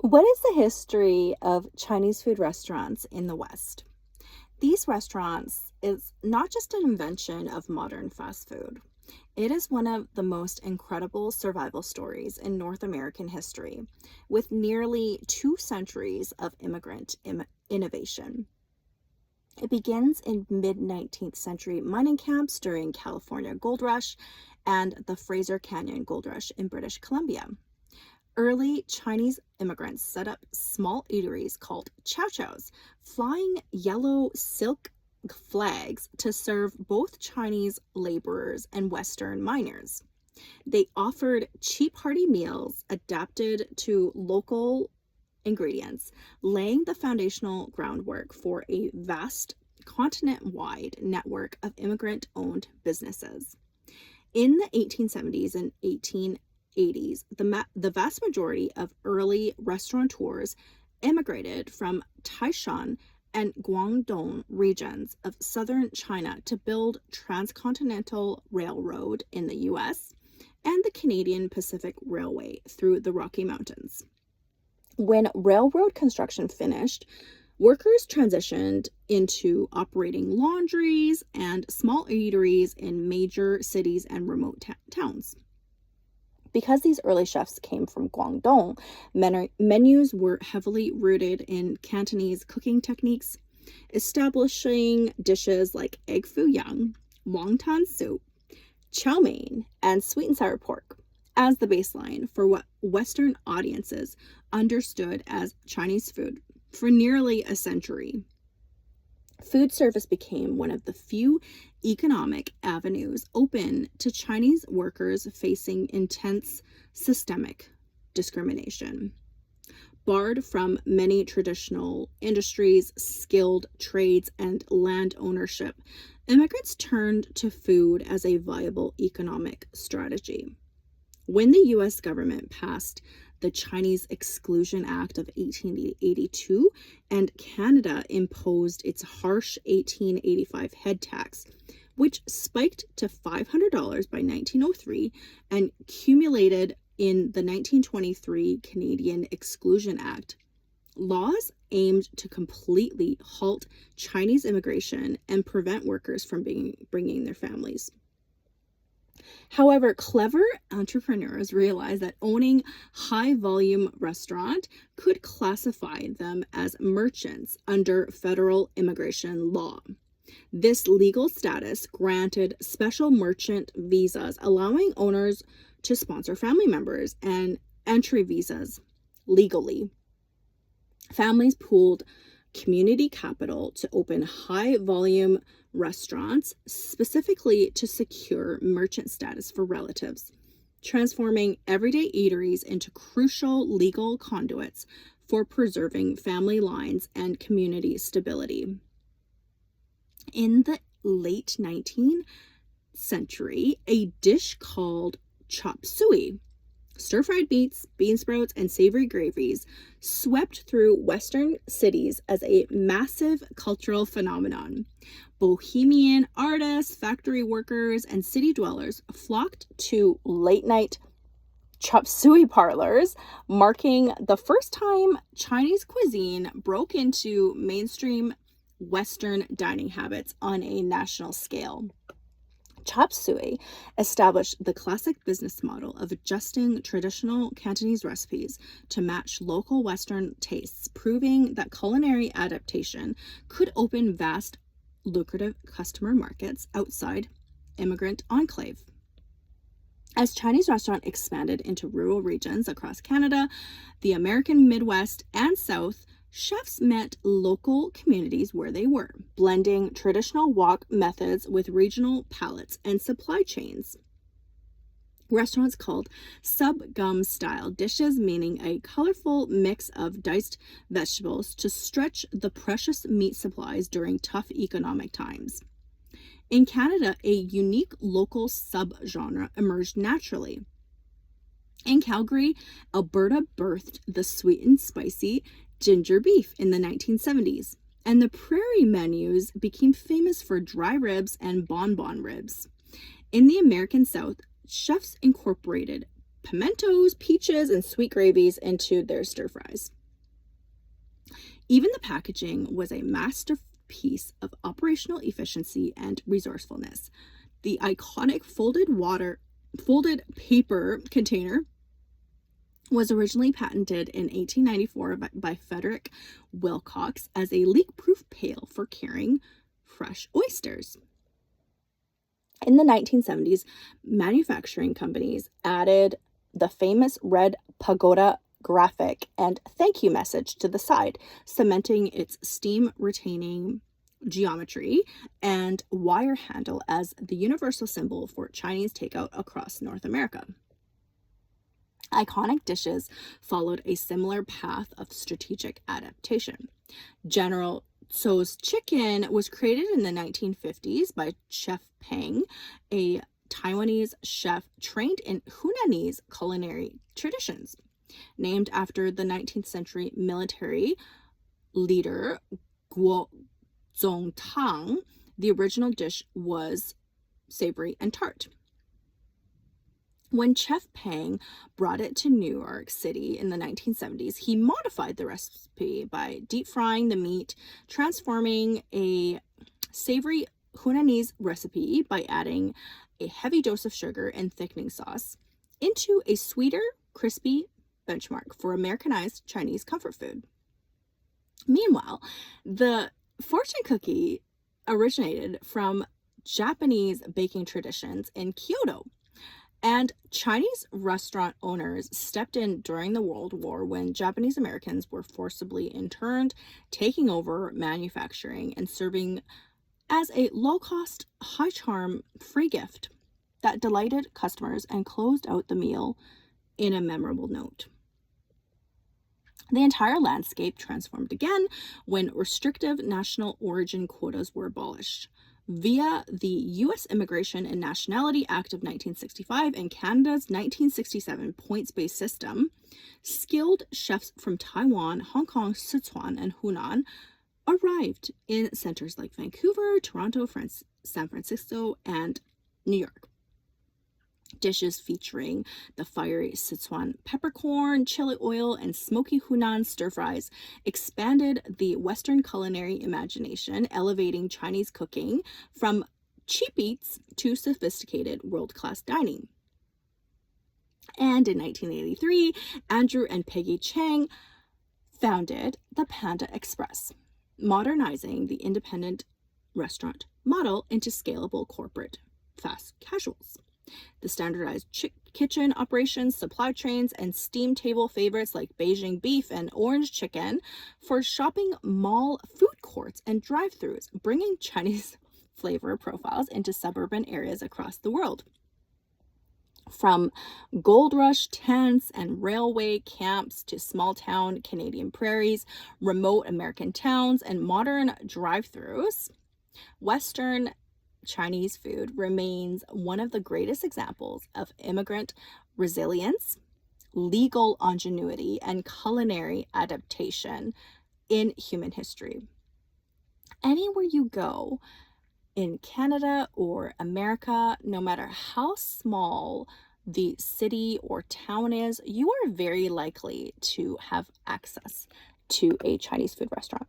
What is the history of Chinese food restaurants in the West? These restaurants is not just an invention of modern fast food. It is one of the most incredible survival stories in North American history, with nearly 2 centuries of innovation. It begins in mid-19th century mining camps during California Gold Rush and the Fraser Canyon Gold Rush in British Columbia. Early Chinese immigrants set up small eateries called chow chows, flying yellow silk flags to serve both Chinese laborers and Western miners. They offered cheap, hearty meals adapted to local ingredients, laying the foundational groundwork for a vast continent-wide network of immigrant-owned businesses. In the 1870s and 1880s, the vast majority of early restaurateurs immigrated from Taishan and Guangdong regions of southern China to build transcontinental railroad in the US and the Canadian Pacific Railway through the Rocky Mountains. When railroad construction finished, workers transitioned into operating laundries and small eateries in major cities and remote towns. Because these early chefs came from Guangdong, menus were heavily rooted in Cantonese cooking techniques, establishing dishes like egg foo young, wonton soup, chow mein, and sweet and sour pork as the baseline for what Western audiences understood as Chinese food for nearly a century. Food service became one of the few economic avenues open to Chinese workers facing intense systemic discrimination. Barred from many traditional industries, skilled trades, and land ownership, immigrants turned to food as a viable economic strategy. When the U.S. government passed the Chinese Exclusion Act of 1882 and Canada imposed its harsh 1885 head tax, which spiked to $500 by 1903 and cumulated in the 1923 Canadian Exclusion Act, laws aimed to completely halt Chinese immigration and prevent workers from bringing their families. However, clever entrepreneurs realized that owning high-volume restaurant could classify them as merchants under federal immigration law. This legal status granted special merchant visas, allowing owners to sponsor family members, and entry visas legally. Families pooled community capital to open high-volume restaurants, specifically to secure merchant status for relatives, transforming everyday eateries into crucial legal conduits for preserving family lines and community stability. In the late 19th century, a dish called chop suey, stir-fried meats, bean sprouts, and savory gravies swept through Western cities as a massive cultural phenomenon. Bohemian artists, factory workers, and city dwellers flocked to late-night chop suey parlors, marking the first time Chinese cuisine broke into mainstream Western dining habits on a national scale. Chop suey established the classic business model of adjusting traditional Cantonese recipes to match local Western tastes, proving that culinary adaptation could open vast, lucrative customer markets outside immigrant enclave. As Chinese restaurants expanded into rural regions across Canada, the American Midwest, and South, chefs met local communities where they were, blending traditional wok methods with regional palates and supply chains. Restaurants called sub-gum style dishes, meaning a colorful mix of diced vegetables to stretch the precious meat supplies during tough economic times. In Canada, a unique local subgenre emerged naturally. In Calgary, Alberta birthed the sweet and spicy ginger beef in the 1970s, and the prairie menus became famous for dry ribs and bonbon ribs. In the American South, chefs incorporated pimentos, peaches, and sweet gravies into their stir fries. Even the packaging was a masterpiece of operational efficiency and resourcefulness. The iconic folded paper container was originally patented in 1894 by Frederick Wilcox as a leak-proof pail for carrying fresh oysters. In the 1970s, manufacturing companies added the famous red pagoda graphic and thank you message to the side, cementing its steam-retaining geometry and wire handle as the universal symbol for Chinese takeout across North America. Iconic dishes followed a similar path of strategic adaptation. General Tso's chicken was created in the 1950s by Chef Peng, a Taiwanese chef trained in Hunanese culinary traditions. Named after the 19th century military leader Guo Zongtang, the original dish was savory and tart. When Chef Peng brought it to New York City in the 1970s, he modified the recipe by deep frying the meat, transforming a savory Hunanese recipe by adding a heavy dose of sugar and thickening sauce into a sweeter, crispy benchmark for Americanized Chinese comfort food. Meanwhile, the fortune cookie originated from Japanese baking traditions in Kyoto. And Chinese restaurant owners stepped in during the World War when Japanese Americans were forcibly interned, taking over manufacturing and serving as a low-cost, high-charm free gift that delighted customers and closed out the meal in a memorable note. The entire landscape transformed again when restrictive national origin quotas were abolished. Via the U.S. Immigration and Nationality Act of 1965 and Canada's 1967 points-based system, skilled chefs from Taiwan, Hong Kong, Sichuan, and Hunan arrived in centers like Vancouver, Toronto, San Francisco, and New York. Dishes featuring the fiery Sichuan peppercorn, chili oil, and smoky Hunan stir-fries expanded the Western culinary imagination, elevating Chinese cooking from cheap eats to sophisticated world-class dining. And in 1983, Andrew and Peggy Chang founded the Panda Express, modernizing the independent restaurant model into scalable corporate fast casuals. The standardized kitchen operations, supply chains, and steam table favorites like Beijing beef and orange chicken for shopping mall food courts and drive-thrus, bringing Chinese flavor profiles into suburban areas across the world. From gold rush tents and railway camps to small town Canadian prairies, remote American towns, and modern drive-thrus, Western Chinese food remains one of the greatest examples of immigrant resilience, legal ingenuity, and culinary adaptation in human history. Anywhere you go in Canada or America, no matter how small the city or town is, you are very likely to have access to a Chinese food restaurant.